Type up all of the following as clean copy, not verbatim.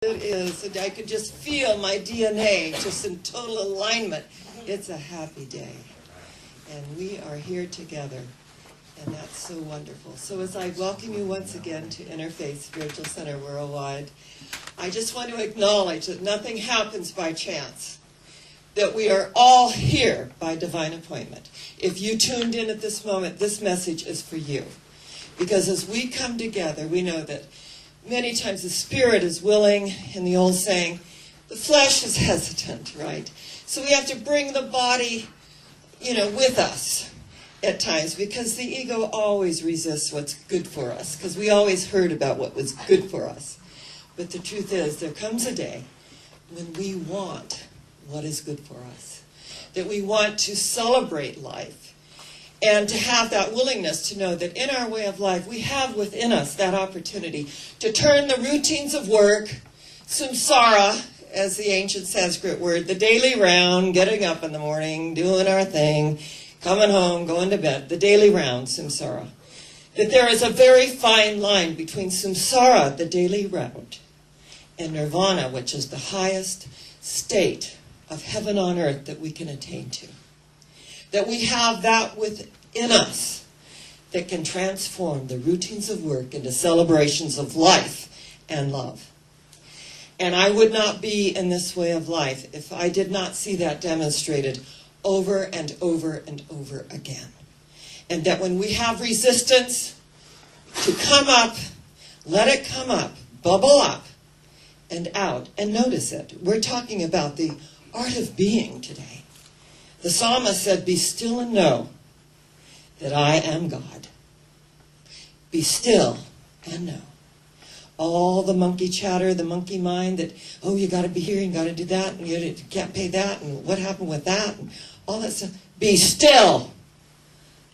It is, and I could just feel my DNA just in total alignment. It's a happy day, and we are here together, and that's so wonderful. So as I welcome you once again to Interfaith Spiritual Center Worldwide, I just want to acknowledge that nothing happens by chance, that we are all here by divine appointment. If you tuned in at this moment, this message is for you. Because as we come together, we know that many times the spirit is willing, and the old saying, the flesh is hesitant, right? So we have to bring the body, with us at times, because the ego always resists what's good for us, because we always heard about what was good for us. But the truth is, there comes a day when we want what is good for us, that we want to celebrate life, and to have that willingness to know that in our way of life, we have within us that opportunity to turn the routines of work, samsara, as the ancient Sanskrit word, the daily round, getting up in the morning, doing our thing, coming home, going to bed, the daily round, samsara. That there is a very fine line between samsara, the daily round, and nirvana, which is the highest state of heaven on earth that we can attain to. That we have that within us that can transform the routines of work into celebrations of life and love. And I would not be in this way of life if I did not see that demonstrated over and over and over again. And that when we have resistance to come up, let it come up, bubble up and out, and notice it. We're talking about the art of being today. The psalmist said, be still and know that I am God. Be still and know. All the monkey chatter, the monkey mind that, oh, you got to be here, you got to do that, and you can't pay that, and what happened with that, and all that stuff. Be still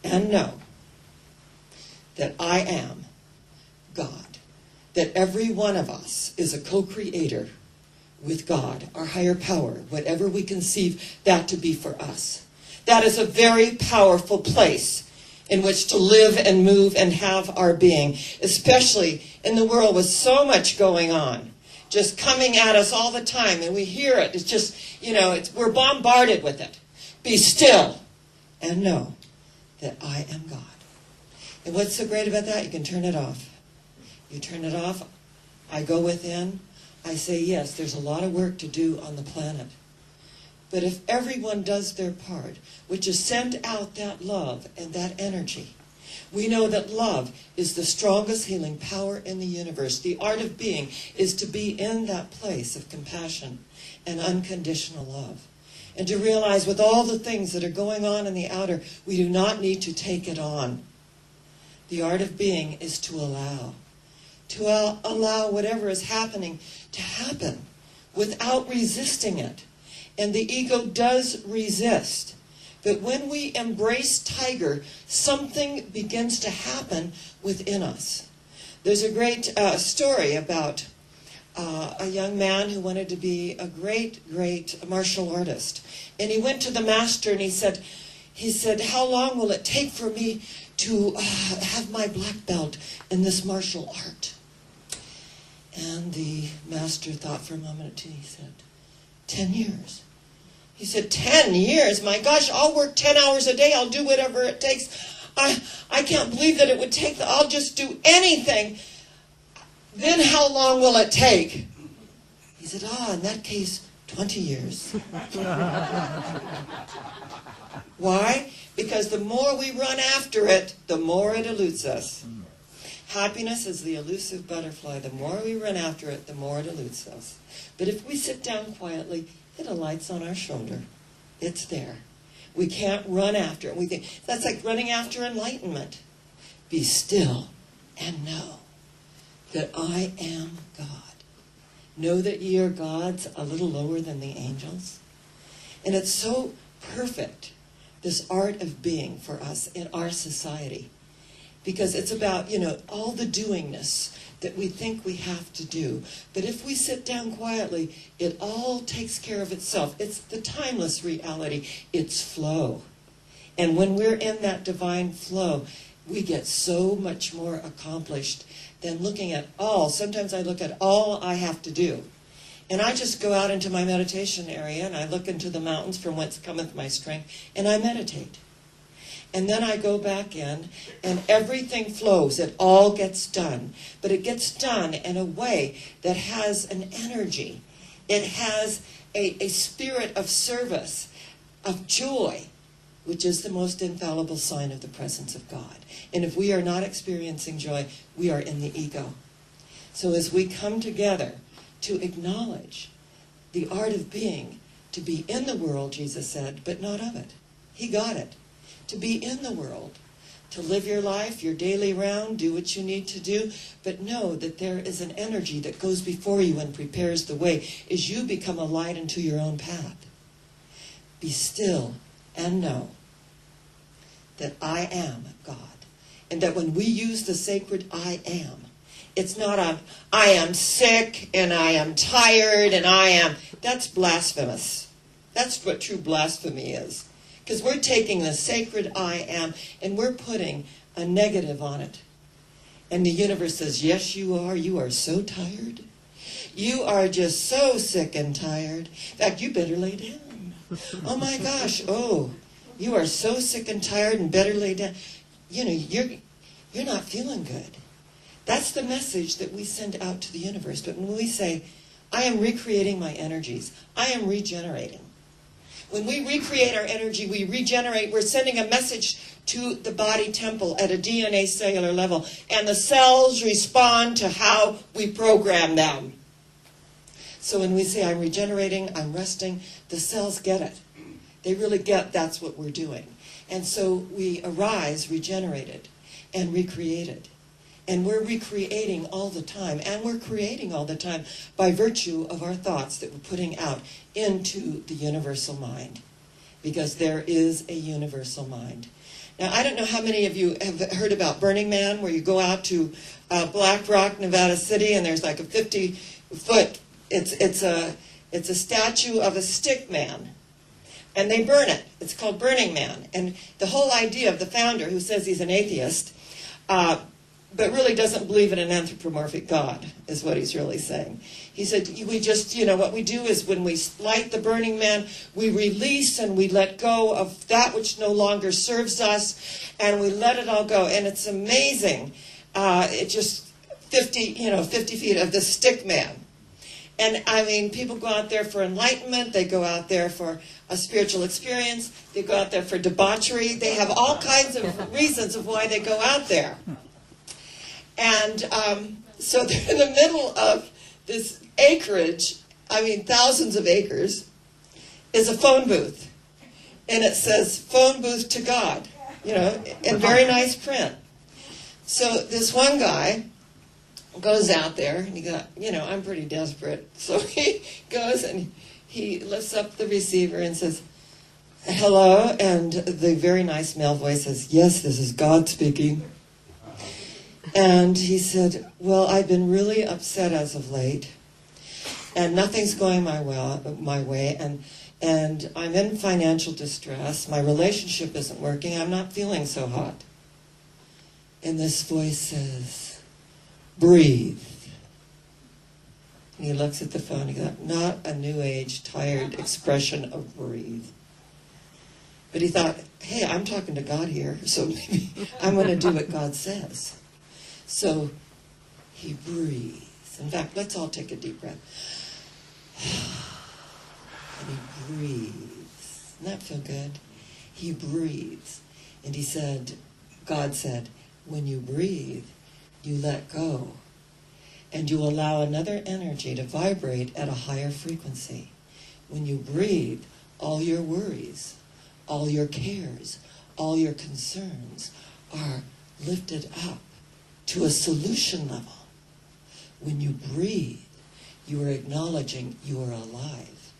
and know that I am God. That every one of us is a co-creator with God, our higher power, whatever we conceive that to be for us. That is a very powerful place in which to live and move and have our being, especially in the world with so much going on, just coming at us all the time, and we hear it. It's just, we're bombarded with it. Be still and know that I am God. And what's so great about that? You can turn it off. You turn it off. I go within. I say, yes, there's a lot of work to do on the planet. But if everyone does their part, which is send out that love and that energy, we know that love is the strongest healing power in the universe. The art of being is to be in that place of compassion and unconditional love. And to realize with all the things that are going on in the outer, we do not need to take it on. The art of being is to allow. To allow whatever is happening to happen without resisting it. And the ego does resist. But when we embrace tiger, something begins to happen within us. There's a great story about a young man who wanted to be a great, great martial artist. And he went to the master and he said, how long will it take for me to have my black belt in this martial art? And the master thought for a moment or two. He said, 10 years. He said, 10 years? My gosh, I'll work 10 hours a day. I'll do whatever it takes. I can't believe that it would take. I'll just do anything. Then how long will it take? He said, in that case, 20 years. Why? Because the more we run after it, the more it eludes us. Happiness is the elusive butterfly. The more we run after it, the more it eludes us. But if we sit down quietly, it alights on our shoulder. It's there. We can't run after it. We think that's like running after enlightenment. Be still and know that I am God. Know that ye are gods a little lower than the angels. And it's so perfect, this art of being for us in our society. Because it's about, all the doingness that we think we have to do. But if we sit down quietly, it all takes care of itself. It's the timeless reality. It's flow. And when we're in that divine flow, we get so much more accomplished than looking at all. Sometimes I look at all I have to do. And I just go out into my meditation area and I look into the mountains from whence cometh my strength, and I meditate. And then I go back in and everything flows. It all gets done. But it gets done in a way that has an energy. It has a spirit of service, of joy, which is the most infallible sign of the presence of God. And if we are not experiencing joy, we are in the ego. So as we come together to acknowledge the art of being, to be in the world, Jesus said, but not of it. He got it. To be in the world, to live your life, your daily round, do what you need to do, but know that there is an energy that goes before you and prepares the way as you become a light into your own path. Be still and know that I am God. And that when we use the sacred I am, it's not I am sick and I am tired and that's blasphemous. That's what true blasphemy is. Because we're taking the sacred I am and we're putting a negative on it. And the universe says, yes, you are so tired. You are just so sick and tired. In fact, you better lay down. Oh my gosh, you are so sick and tired and better lay down. You know, you're not feeling good. That's the message that we send out to the universe. But when we say, I am recreating my energies, I am regenerating. When we recreate our energy, we regenerate. We're sending a message to the body temple at a DNA cellular level. And the cells respond to how we program them. So when we say, I'm regenerating, I'm resting, the cells get it. They really get that's what we're doing. And so we arise regenerated and recreated. And we're recreating all the time. And we're creating all the time by virtue of our thoughts that we're putting out into the universal mind. Because there is a universal mind. Now, I don't know how many of you have heard about Burning Man, where you go out to Black Rock, Nevada City, and there's like a 50-foot, it's a statue of a stick man. And they burn it. It's called Burning Man. And the whole idea of the founder, who says he's an atheist, but really doesn't believe in an anthropomorphic God, is what he's really saying. He said, we just, what we do is when we light the Burning Man, we release and we let go of that which no longer serves us, and we let it all go. And it's amazing. It just 50 feet of the stick man. And I mean, people go out there for enlightenment. They go out there for a spiritual experience. They go out there for debauchery. They have all kinds of reasons of why they go out there. And so they're in the middle of this acreage, thousands of acres, is a phone booth. And it says, phone booth to God, in very nice print. So this one guy goes out there, and he got, I'm pretty desperate. So he goes and he lifts up the receiver and says, hello, and the very nice male voice says, yes, this is God speaking. And he said, well, I've been really upset as of late, and nothing's going my way, and I'm in financial distress. My relationship isn't working. I'm not feeling so hot. And this voice says, breathe. And he looks at the phone. He goes, not a new age, tired expression of breathe. But he thought, hey, I'm talking to God here, so maybe I'm going to do what God says. So he breathes. In fact, let's all take a deep breath. And he breathes. Doesn't that feel good? He breathes. And he said, God said, when you breathe, you let go. And you allow another energy to vibrate at a higher frequency. When you breathe, all your worries, all your cares, all your concerns are lifted up to a solution level. When you breathe, you are acknowledging you are alive.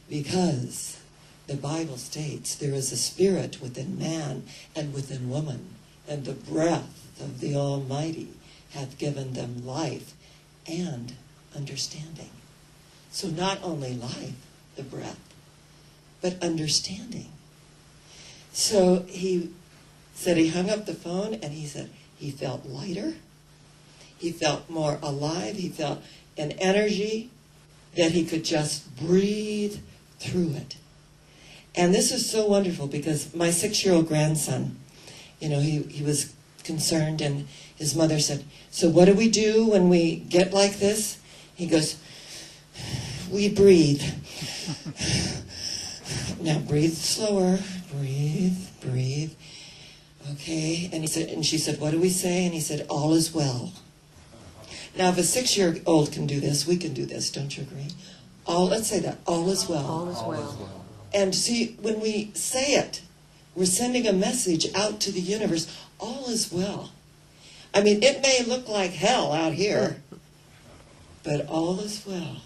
Because the Bible states there is a spirit within man and within woman, and the breath of the Almighty hath given them life and understanding. So not only life, the breath, but understanding. So he said he hung up the phone and he said he felt lighter. He felt more alive. He felt an energy that he could just breathe through it. And this is so wonderful because my 6-year-old grandson, he was concerned, and his mother said, "So what do we do when we get like this?" He goes, "We breathe." Now breathe slower. Breathe. Okay. And she said, "What do we say?" And he said, "All is well." Now, if a 6-year-old can do this, we can do this. Don't you agree? Let's say that. All is well. All is well. And see, when we say it, we're sending a message out to the universe. All is well. I mean, it may look like hell out here, but all is well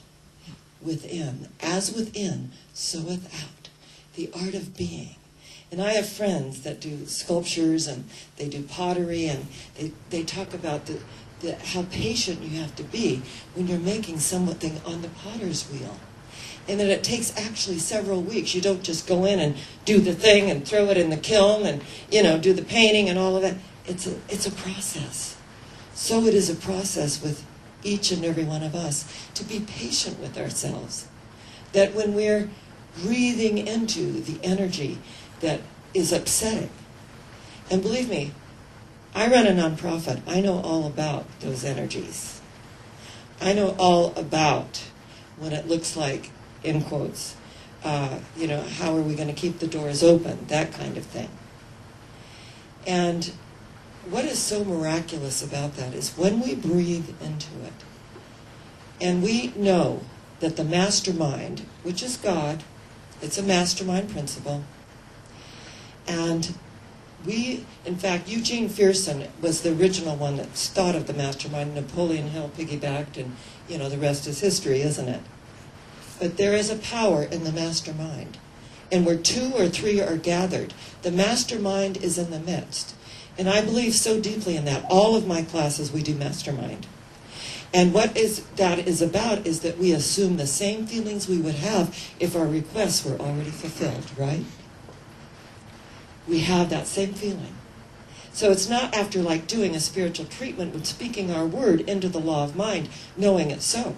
within. As within, so without. The art of being. And I have friends that do sculptures and they do pottery, and they talk about how patient you have to be when you're making something on the potter's wheel. And that it takes actually several weeks. You don't just go in and do the thing and throw it in the kiln and, do the painting and all of that. It's a process. So it is a process with each and every one of us to be patient with ourselves. That when we're breathing into the energy that is upsetting, and believe me, I run a nonprofit. I know all about those energies. I know all about when it looks like, in quotes, how are we going to keep the doors open, that kind of thing. And what is so miraculous about that is when we breathe into it, and we know that the mastermind, which is God, it's a mastermind principle, and in fact, Eugene Pearson was the original one that thought of the mastermind. Napoleon Hill piggybacked, and, the rest is history, isn't it? But there is a power in the mastermind. And where 2 or 3 are gathered, the mastermind is in the midst. And I believe so deeply in that. All of my classes, we do mastermind. And what that is about is that we assume the same feelings we would have if our requests were already fulfilled, right? We have that same feeling. So it's not after doing a spiritual treatment, but speaking our word into the law of mind, knowing it's so.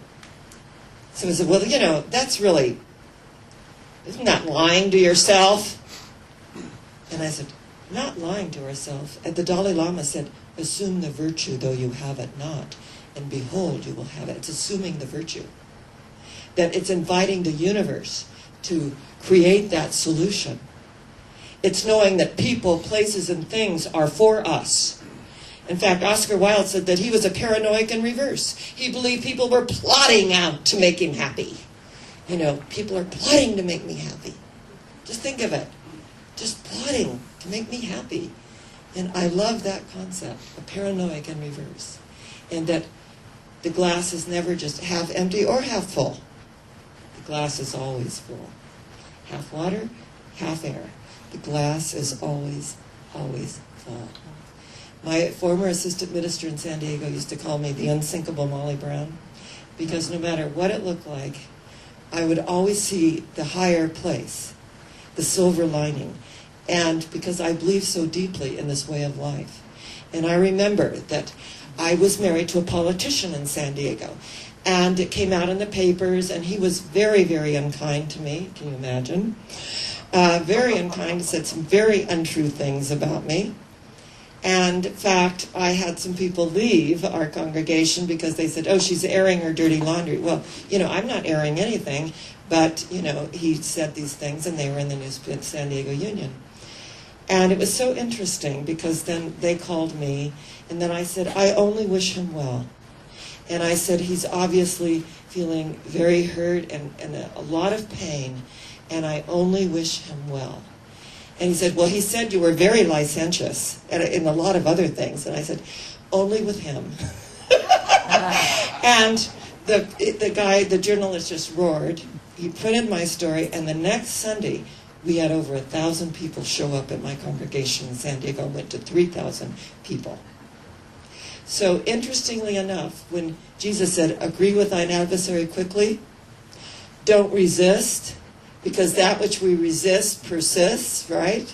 So I said, well, that's really, isn't that lying to yourself? And I said, not lying to ourselves. And the Dalai Lama said, assume the virtue though you have it not, and behold, you will have it. It's assuming the virtue. That it's inviting the universe to create that solution. It's knowing that people, places, and things are for us. In fact, Oscar Wilde said that he was a paranoiac in reverse. He believed people were plotting out to make him happy. People are plotting to make me happy. Just think of it. Just plotting to make me happy. And I love that concept, a paranoiac in reverse. And that the glass is never just half empty or half full. The glass is always full. Half water, half air. The glass is always, always full. My former assistant minister in San Diego used to call me the unsinkable Molly Brown, because no matter what it looked like, I would always see the higher place, the silver lining, and because I believe so deeply in this way of life. And I remember that I was married to a politician in San Diego, and it came out in the papers, and he was very, very unkind to me. Can you imagine? Very unkind, said some very untrue things about me. And in fact, I had some people leave our congregation because they said, oh, she's airing her dirty laundry. Well, I'm not airing anything, but, he said these things, and they were in the News San Diego Union. And it was so interesting because then they called me, and then I said, I only wish him well. And I said, he's obviously feeling very hurt and a lot of pain, and I only wish him well. And he said, well, he said you were very licentious and in a lot of other things. And I said, only with him. And the journalist just roared. He printed my story, and the next Sunday, we had over 1,000 people show up at my congregation in San Diego. Went to 3,000 people. So interestingly enough, when Jesus said, agree with thine adversary quickly, don't resist, because that which we resist persists, right?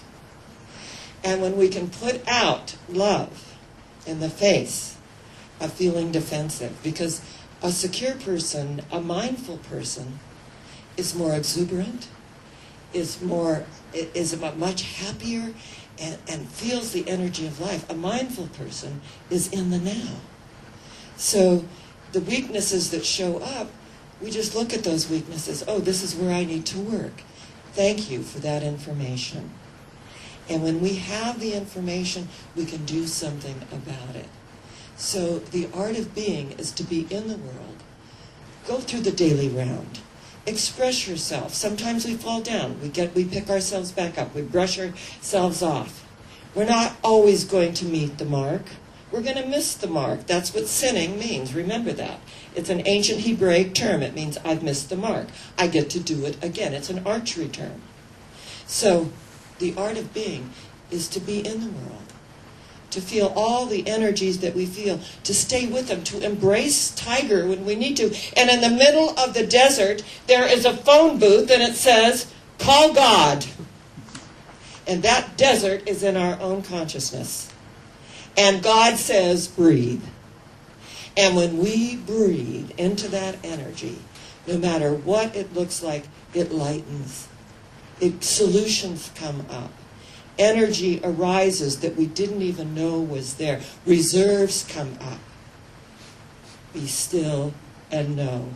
And when we can put out love in the face of feeling defensive, because a secure person, a mindful person, is more exuberant, is much happier, and feels the energy of life. A mindful person is in the now. So the weaknesses that show up, we just look at those weaknesses. Oh, this is where I need to work. Thank you for that information. And when we have the information, we can do something about it. So the art of being is to be in the world. Go through the daily round. Express yourself. Sometimes we fall down. We pick ourselves back up. We brush ourselves off. We're not always going to meet the mark. We're going to miss the mark. That's what sinning means. Remember that. It's an ancient Hebraic term. It means I've missed the mark. I get to do it again. It's an archery term. So the art of being is to be in the world, to feel all the energies that we feel, to stay with them, to embrace Tiger when we need to. And in the middle of the desert, there is a phone booth and it says, call God. And that desert is in our own consciousness. And God says, breathe. And when we breathe into that energy, no matter what it looks like, it lightens. Solutions come up. Energy arises that we didn't even know was there. Reserves come up. Be still and know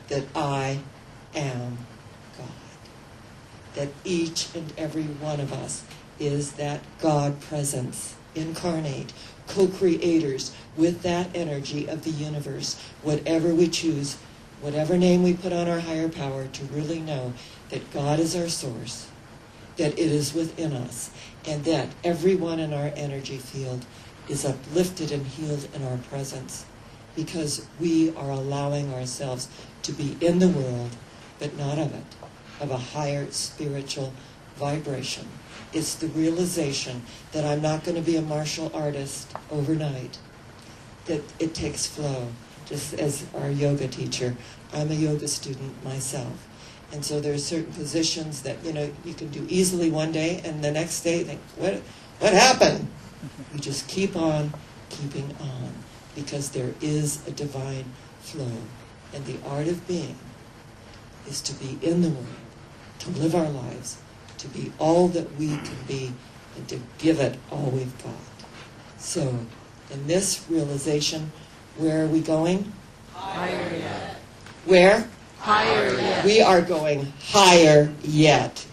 that I am God. That each and every one of us is that God presence, incarnate, co-creators with that energy of the universe. Whatever we choose, whatever name we put on our higher power, to really know that God is our source, that it is within us, and that everyone in our energy field is uplifted and healed in our presence, because we are allowing ourselves to be in the world, but not of it, of a higher spiritual vibration. It's the realization that I'm not going to be a martial artist overnight, that it takes flow. Just as our yoga teacher, I'm a yoga student myself. And so there are certain positions that, you can do easily one day, and the next day you think, what happened? You just keep on keeping on, because there is a divine flow. And the art of being is to be in the world, to live our lives, to be all that we can be, and to give it all we've got. So, in this realization, where are we going? Higher yet. Where? Higher yet. We are going higher yet.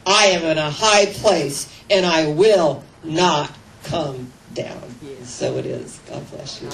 I am in a high place, and I will not come down. So it is. God bless you.